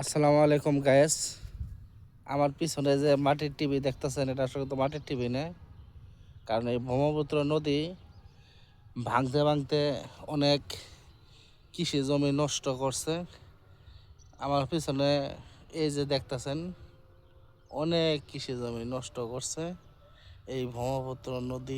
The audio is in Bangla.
আসসালামু আলাইকুম গায়েস। আমার পিছনে যে মাটির টিভি দেখতেছেন, এটা আসলে তো মাটির টিভি না। কারণ এই ব্রহ্মপুত্র নদী ভাঙতে ভাঙতে অনেক কৃষি জমি নষ্ট করছে। আমার পিছনে এই যে দেখতেছেন, অনেক কৃষি জমি নষ্ট করছে এই ব্রহ্মপুত্র নদী।